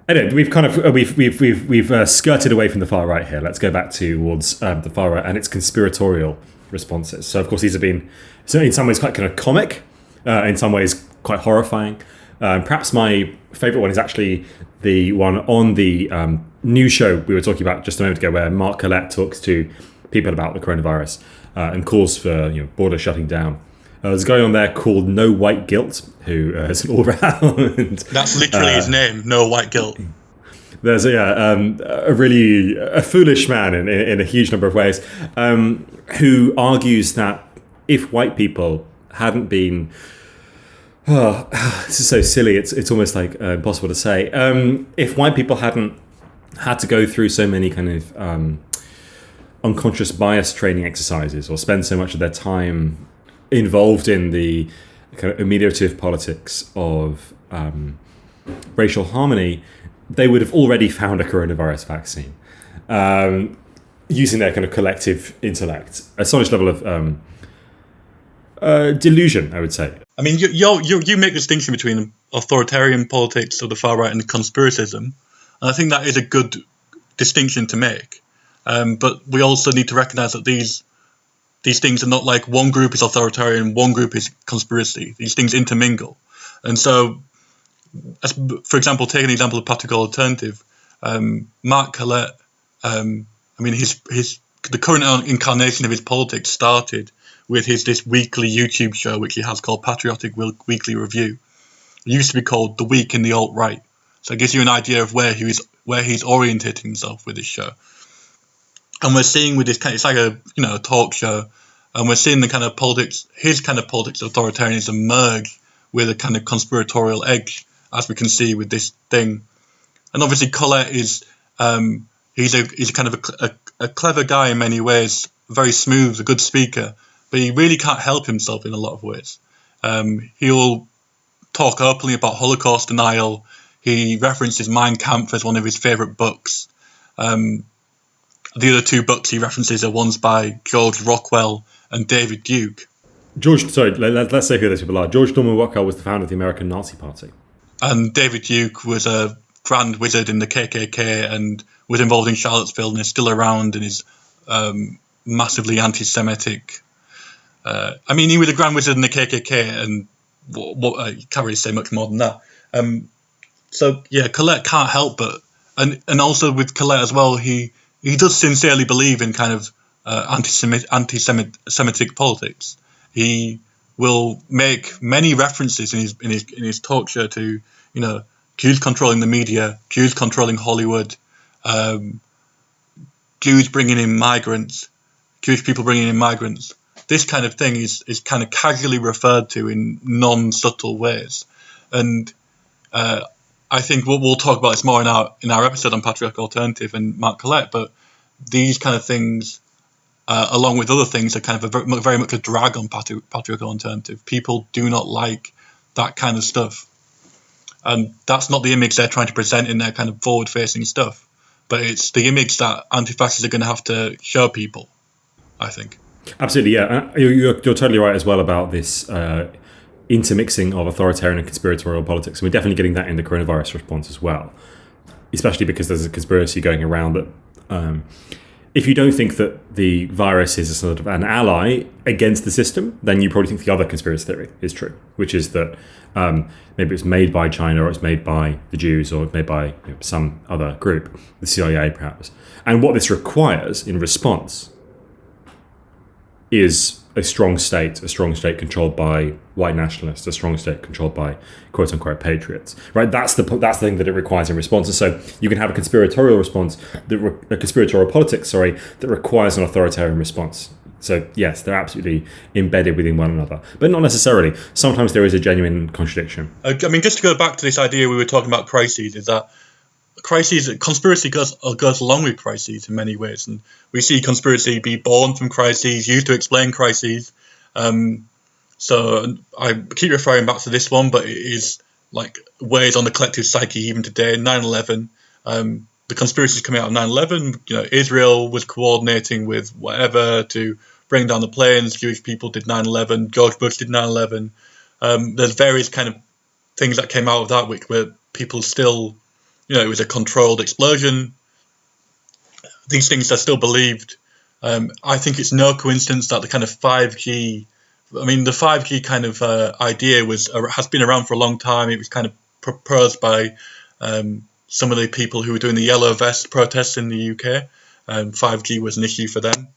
Anyway, we've skirted away from the far right here. Let's go back towards the far right and its conspiritoiral responses. So, of course, these have been in some ways quite kind of comic, in some ways quite horrifying. Perhaps my favourite one is actually the one on the news show we were talking about just a moment ago, where Mark Collette talks to people about the coronavirus and calls for border shutting down. There's a guy on there called No White Guilt, who is an all-round... That's literally his name, No White Guilt. There's a foolish man in a huge number of ways, who argues that if white people hadn't been Oh, this is so silly. It's almost like impossible to say. If white people hadn't had to go through so many kind of unconscious bias training exercises or spend so much of their time involved in the kind of ameliorative politics of racial harmony, they would have already found a coronavirus vaccine using their kind of collective intellect. Astonishing level of delusion, I would say. I mean, you make a distinction between authoritarian politics of the far right and conspiracism, and I think that is a good distinction to make. But we also need to recognise that these things are not like one group is authoritarian, one group is conspiracy. These things intermingle, and so, for example, taking the example of Patriarchal Alternative, Mark Collett. I mean, the current incarnation of his politics started with this weekly YouTube show, which he has called Patriotic Weekly Review. It used to be called The Week in the Alt-Right. So it gives you an idea of where he's orientating himself with this show. And we're seeing with this it's like a talk show, and we're seeing the kind of politics, his kind of politics of authoritarianism merge with a kind of conspiratorial edge, as we can see with this thing. And obviously Collett is he's a kind of a clever guy in many ways, very smooth, a good speaker, but he really can't help himself in a lot of ways. He'll talk openly about Holocaust denial. He references Mein Kampf as one of his favourite books. The other two books he references are ones by George Rockwell and David Duke. Let's say who those people are. George Norman Rockwell was the founder of the American Nazi Party. And David Duke was a grand wizard in the KKK and was involved in Charlottesville and is still around and is massively anti-Semitic. I mean, he was a grand wizard in the KKK, and you can't really say much more than that. So yeah, Collett can't help but, and also with Collett as well, he does sincerely believe in kind of anti-Semitic politics. He will make many references in his talk show to Jews controlling the media, Jews controlling Hollywood, Jews bringing in migrants, Jewish people bringing in migrants. This kind of thing is kind of casually referred to in non-subtle ways, and I think we'll talk about this more in our episode on Patriarchal Alternative and Mark Collett. But these kind of things, along with other things, are kind of very much a drag on Patriarchal Alternative. People do not like that kind of stuff, and that's not the image they're trying to present in their kind of forward-facing stuff. But it's the image that anti-fascists are going to have to show people, I think. Absolutely, yeah. You're totally right as well about this intermixing of authoritarian and conspiratorial politics. And we're definitely getting that in the coronavirus response as well, especially because there's a conspiracy going around that if you don't think that the virus is a sort of an ally against the system, then you probably think the other conspiracy theory is true, which is that maybe it's made by China, or it's made by the Jews, or it's made by some other group, the CIA perhaps. And what this requires in response is a strong state controlled by white nationalists, a strong state controlled by quote unquote patriots, right? That's the thing that it requires in response. And so you can have a conspiratorial response, a conspiratorial politics, that requires an authoritarian response. So yes, they're absolutely embedded within one another, but not necessarily. Sometimes there is a genuine contradiction. I mean, just to go back to this idea we were talking about crises, is that conspiracy goes along with crises in many ways, and we see conspiracy be born from crises, used to explain crises. So I keep referring back to this one, but it is like weighs on the collective psyche even today. 9/11, the conspiracies coming out of 9/11. Israel was coordinating with whatever to bring down the planes. Jewish people did 9/11. George Bush did 9/11. There's various kind of things that came out of that, which were people still. It was a controlled explosion. These things are still believed. I think it's no coincidence that the kind of 5G, the 5G kind of idea has been around for a long time. It was kind of proposed by some of the people who were doing the yellow vest protests in the UK. 5G was an issue for them.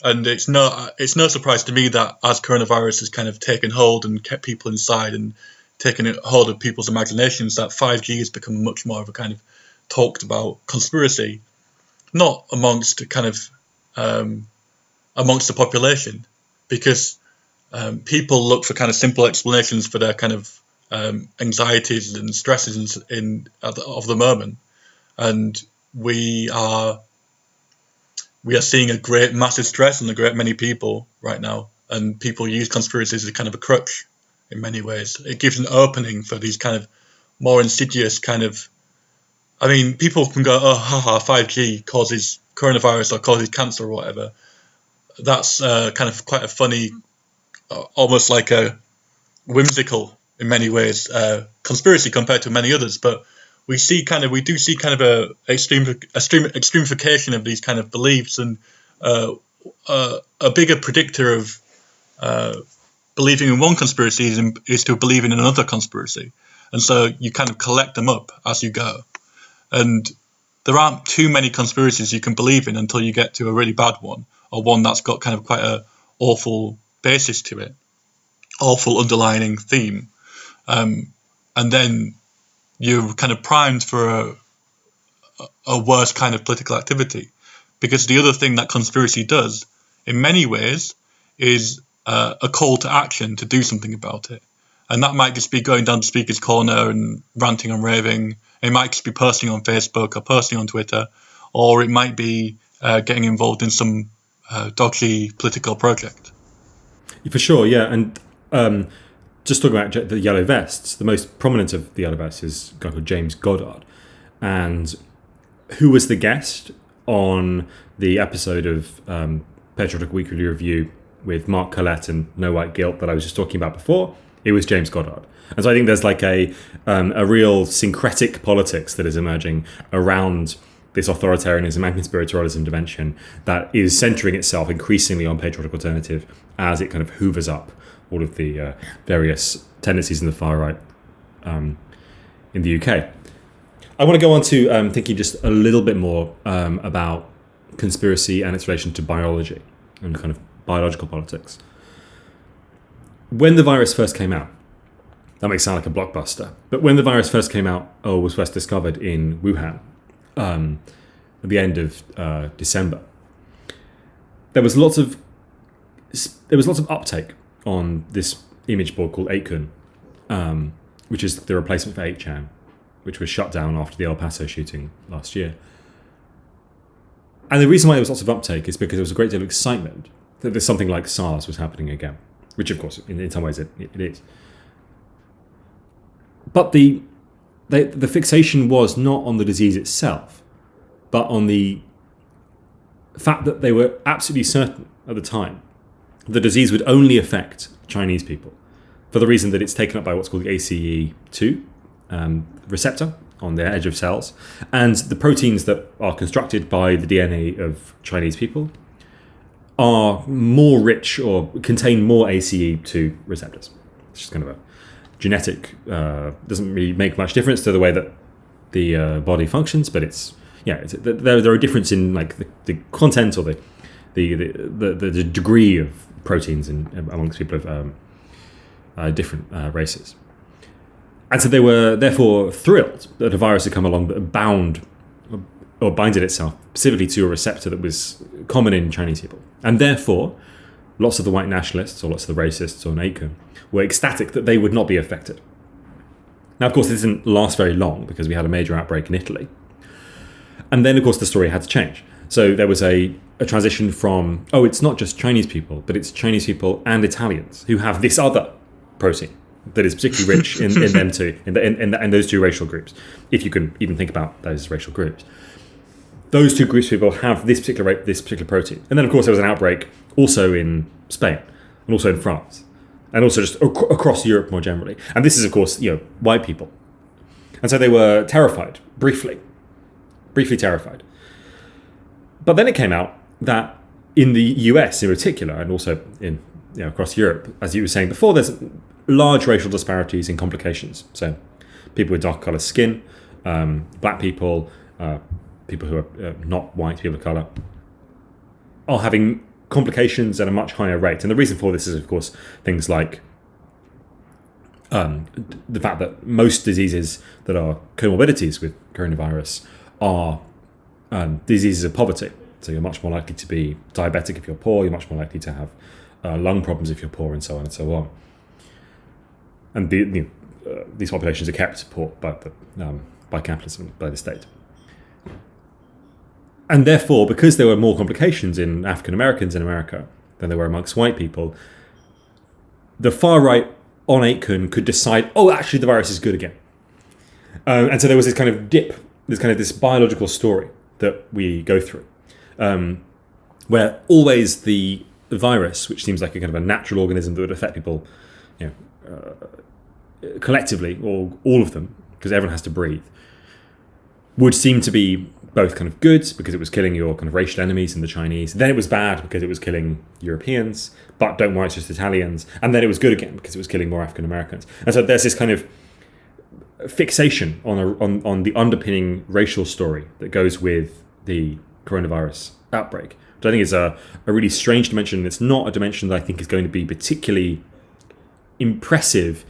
And it's no surprise to me that as coronavirus has kind of taken hold and kept people inside and taken hold of people's imaginations, that 5G has become much more of a kind of talked about conspiracy, not amongst the population, because people look for kind of simple explanations for their kind of anxieties and stresses of the moment, and we are seeing a great massive stress on a great many people right now, and people use conspiracies as kind of a crutch in many ways. It gives an opening for these kind of more insidious kind of. I mean, people can go, oh, haha, 5G causes coronavirus or causes cancer or whatever. That's kind of quite a funny, almost like a whimsical in many ways conspiracy compared to many others. But we do see kind of a extremification of these kind of beliefs, and a bigger predictor of believing in one conspiracy is to believe in another conspiracy, and so you kind of collect them up as you go. And there aren't too many conspiracies you can believe in until you get to a really bad one, or one that's got kind of quite a awful basis to it, awful underlining theme, and then you're kind of primed for a worse kind of political activity. Because the other thing that conspiracy does, in many ways, is a call to action to do something about it. And that might just be going down to Speaker's Corner and ranting and raving. It might just be posting on Facebook or posting on Twitter, or it might be getting involved in some dodgy political project. For sure, yeah. And just talking about the Yellow Vests, the most prominent of the Yellow Vests is a guy called James Goddard. And who was the guest on the episode of Patriotic Weekly Review with Mark Collette and No White Guilt that I was just talking about before? It was James Goddard. And so I think there's like a real syncretic politics that is emerging around this authoritarianism and conspiritualism dimension that is centering itself increasingly on Patriotic Alternative as it kind of hoovers up all of the various tendencies in the far right in the UK. I want to go on to thinking just a little bit more about conspiracy and its relation to biology and kind of biological politics. When the virus first came out, that may sound like a blockbuster, but when the virus first came out, or was first discovered in Wuhan at the end of December, there was lots of uptake on this image board called 8kun, which is the replacement for 8chan, which was shut down after the El Paso shooting last year. And the reason why there was lots of uptake is because there was a great deal of excitement that there's something like SARS was happening again, which of course in some ways it is. But the fixation was not on the disease itself, but on the fact that they were absolutely certain at the time the disease would only affect Chinese people for the reason that it's taken up by what's called the ACE2 receptor on the edge of cells, and the proteins that are constructed by the DNA of Chinese people are more rich or contain more ACE2 receptors. It's just kind of a genetic, doesn't really make much difference to the way that the body functions, but there are differences in like the content or the degree of proteins amongst people of different races. And so they were therefore thrilled that a virus had come along that bound or binded itself specifically to a receptor that was common in Chinese people. And therefore, lots of the white nationalists or lots of the racists on 8kun were ecstatic that they would not be affected. Now, of course, this didn't last very long because we had a major outbreak in Italy. And then, of course, the story had to change. So there was a transition from, it's not just Chinese people, but it's Chinese people and Italians who have this other protein that is particularly rich in them too, in those two racial groups, if you can even think about those racial groups. Those two groups of people have this particular protein. And then, of course, there was an outbreak also in Spain and also in France and also just across Europe more generally. And this is, of course, white people. And so they were terrified, briefly terrified. But then it came out that in the US in particular, and also in across Europe, as you were saying before, there's large racial disparities in complications. So people with dark colour skin, black people, people who are not white, people of colour, are having complications at a much higher rate. And the reason for this is, of course, things like the fact that most diseases that are comorbidities with coronavirus are diseases of poverty. So you're much more likely to be diabetic if you're poor, you're much more likely to have lung problems if you're poor, and so on and so on. And these populations are kept poor by capitalism, by the state. And therefore, because there were more complications in African Americans in America than there were amongst white people, the far right on Aitken could decide, oh, actually the virus is good again. And so there was this kind of dip, this biological story that we go through, where always the virus, which seems like a kind of a natural organism that would affect people, collectively, or all of them, because everyone has to breathe, would seem to be both kind of good because it was killing your kind of racial enemies in the Chinese. Then it was bad because it was killing Europeans, but don't worry, it's just Italians. And then it was good again because it was killing more African Americans. And so there's this kind of fixation on the underpinning racial story that goes with the coronavirus outbreak, which I think is a really strange dimension. It's not a dimension that I think is going to be particularly impressive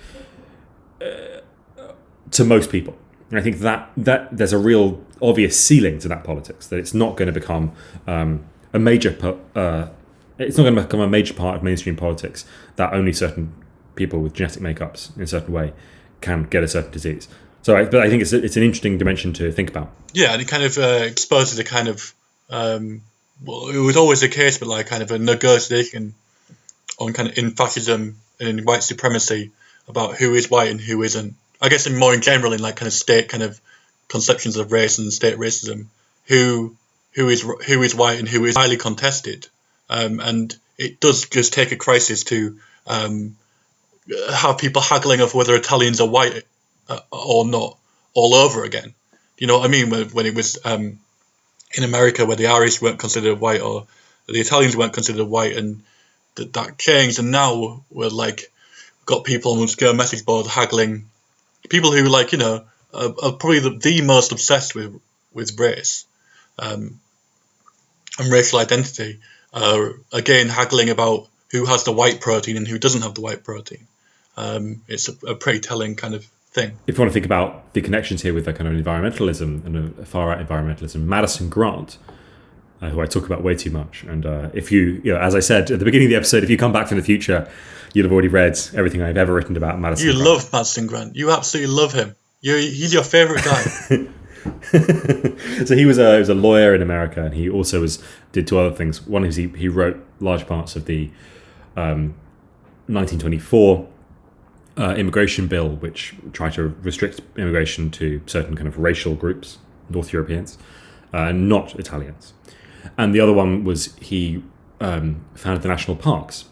to most people. And I think that there's a real obvious ceiling to that politics, that it's not going to become a major part of mainstream politics, that only certain people with genetic makeups in a certain way can get a certain disease. But I think it's an interesting dimension to think about. Yeah, and it kind of exposes a kind of well, it was always the case, but like kind of a negotiation on kind of in fascism and in white supremacy about who is white and who isn't. I guess in more in general in like kind of state kind of conceptions of race and state racism, who is white and who is highly contested, and it does just take a crisis to have people haggling over whether Italians are white or not all over again. You know what I mean? When it was in America, where the Irish weren't considered white or the Italians weren't considered white, and that changed, and now we're like got people on obscure message boards haggling. People who are probably the most obsessed with race and racial identity are again haggling about who has the white protein and who doesn't have the white protein. It's a pretty telling kind of thing. If you want to think about the connections here with that kind of environmentalism and a far right environmentalism, Madison Grant, who I talk about way too much, and if you as I said at the beginning of the episode, if you come back from the future, you'll have already read everything I've ever written about Madison Grant. You love Madison Grant. You absolutely love him. He's your favourite guy. So he was a lawyer in America, and he also did two other things. One is he wrote large parts of the 1924 immigration bill, which tried to restrict immigration to certain kind of racial groups, North Europeans, not Italians. And the other one was he founded the national parks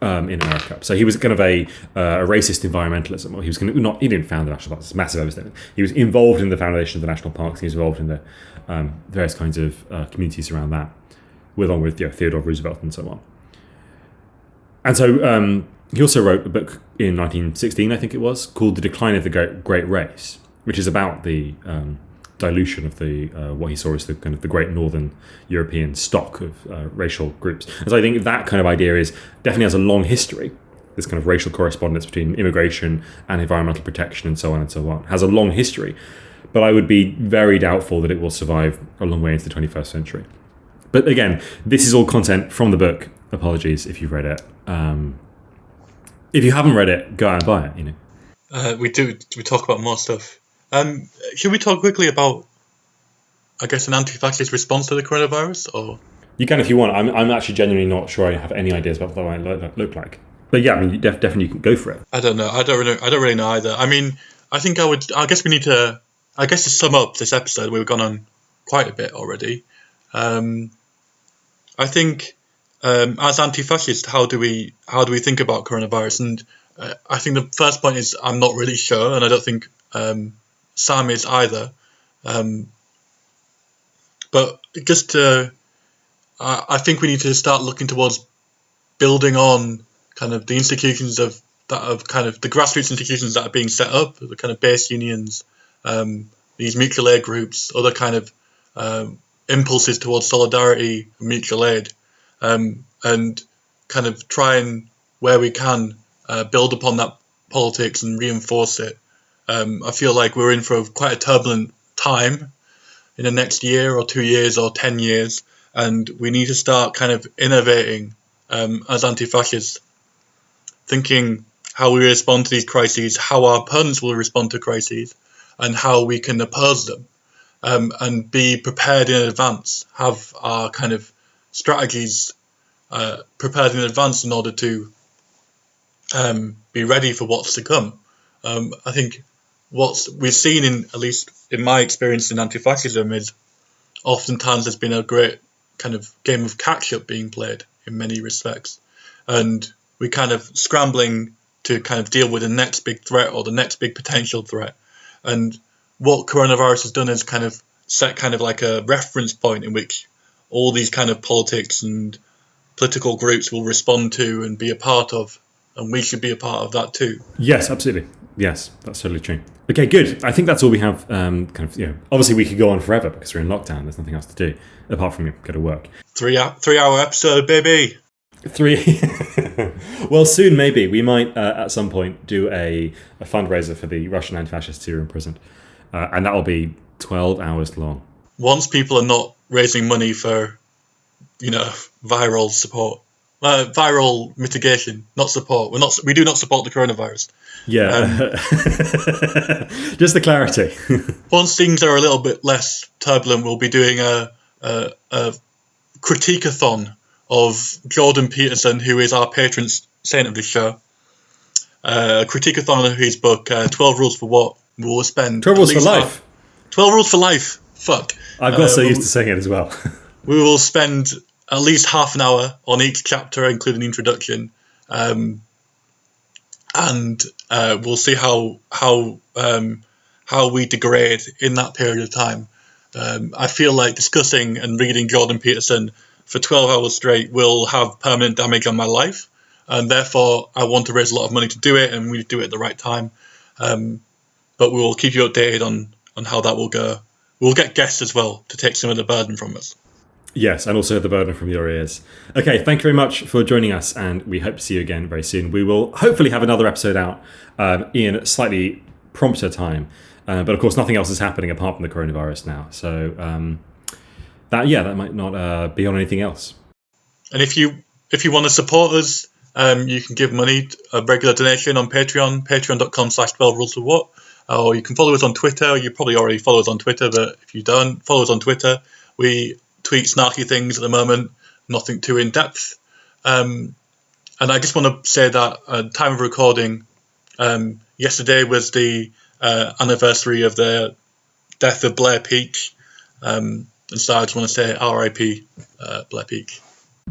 in America. So he was kind of a racist environmentalism, or he was he didn't found the national parks. It's a massive overstatement. He was involved in the foundation of the national parks. He was involved in the various kinds of communities around that, along with Theodore Roosevelt and so on. And so he also wrote a book in 1916, I think it was, called "The Decline of the Great Race," which is about the dilution of the what he saw as the kind of the great northern European stock of racial groups. And so I think that kind of idea definitely has a long history. This kind of racial correspondence between immigration and environmental protection and so on has a long history. But I would be very doubtful that it will survive a long way into the 21st century. But again, this is all content from the book. Apologies if you've read it. If you haven't read it, go out and buy it. We talk about more stuff. Should we talk quickly about, I guess, an anti-fascist response to the coronavirus? Or you can if you want. I'm actually genuinely not sure I have any ideas about what that might look like. But yeah, I mean, definitely you can go for it. I don't know. I don't really know either. I mean, I think I guess we need to. I guess to sum up this episode, we've gone on quite a bit already. I think as anti-fascists, how do we think about coronavirus? And I think the first point is I'm not really sure, and I don't think Sam is either. But just I think we need to start looking towards building on kind of the institutions of kind of the grassroots institutions that are being set up, the kind of base unions, these mutual aid groups, other kind of impulses towards solidarity and mutual aid, and kind of try and, where we can, build upon that politics and reinforce it. I feel like we're in for quite a turbulent time in the next year or 2 years or 10 years, and we need to start kind of innovating as anti-fascists, thinking how we respond to these crises, how our opponents will respond to crises, and how we can oppose them, and be prepared in advance, have our kind of strategies prepared in advance in order to be ready for what's to come. I think what we've seen, at least in my experience in anti-fascism, is oftentimes there's been a great kind of game of catch-up being played in many respects, and we're kind of scrambling to kind of deal with the next big threat or the next big potential threat. And what coronavirus has done is kind of set kind of like a reference point in which all these kind of politics and political groups will respond to and be a part of, and we should be a part of that too. Yes, absolutely. Yes, that's totally true. Okay, good. I think that's all we have. Obviously we could go on forever because we're in lockdown. There's nothing else to do apart from go to work. 3 hour episode, baby. 3. Well, soon maybe we might at some point do a fundraiser for the Russian anti-fascists who are imprisoned, and that will be 12 hours long. Once people are not raising money for, viral support, viral mitigation, not support. We do not support the coronavirus. Yeah, just the clarity. Once things are a little bit less turbulent, we'll be doing a critique-a-thon of Jordan Peterson, who is our patron saint of this show. Critique-a-thon of his book, 12 Rules for What? We will spend 12 Rules for Life. 12 Rules for Life. Fuck. I've got so used to saying it as well. We will spend at least half an hour on each chapter, including the introduction, and we'll see how we degrade in that period of time. I feel like discussing and reading Jordan Peterson for 12 hours straight will have permanent damage on my life, and therefore I want to raise a lot of money to do it, and we do it at the right time. But we will keep you updated on how that will go. We'll get guests as well to take some of the burden from us. Yes, and also the burden from your ears. Okay, thank you very much for joining us, and we hope to see you again very soon. We will hopefully have another episode out in slightly prompter time, but of course nothing else is happening apart from the coronavirus now. So that might not be on anything else. And if you want to support us, you can give money, a regular donation on Patreon, patreon.com/12rulesforwhat. Or you can follow us on Twitter. You probably already follow us on Twitter, but if you don't, follow us on Twitter. We tweet snarky things at the moment, nothing too in-depth. And I just want to say that at time of recording, yesterday was the anniversary of the death of Blair Peach. And so I just want to say R.I.P. Blair Peach.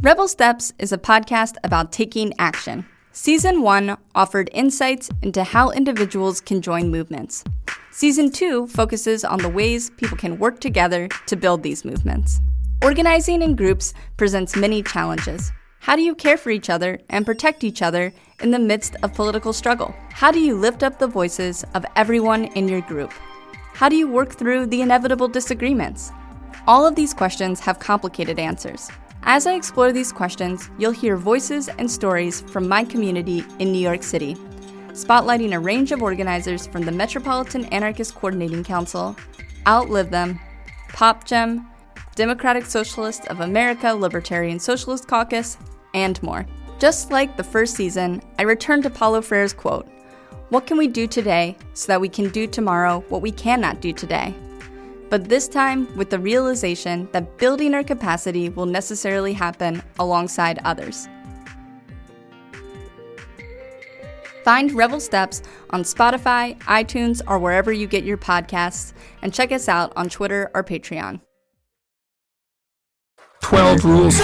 Rebel Steps is a podcast about taking action. Season 1 offered insights into how individuals can join movements. Season 2 focuses on the ways people can work together to build these movements. Organizing in groups presents many challenges. How do you care for each other and protect each other in the midst of political struggle? How do you lift up the voices of everyone in your group? How do you work through the inevitable disagreements? All of these questions have complicated answers. As I explore these questions, you'll hear voices and stories from my community in New York City, spotlighting a range of organizers from the Metropolitan Anarchist Coordinating Council, Outlive Them, PopGem, Democratic Socialists of America Libertarian Socialist Caucus, and more. Just like the first season, I return to Paulo Freire's quote, "What can we do today so that we can do tomorrow what we cannot do today?" But this time with the realization that building our capacity will necessarily happen alongside others. Find Rebel Steps on Spotify, iTunes, or wherever you get your podcasts, and check us out on Twitter or Patreon. 12 rules.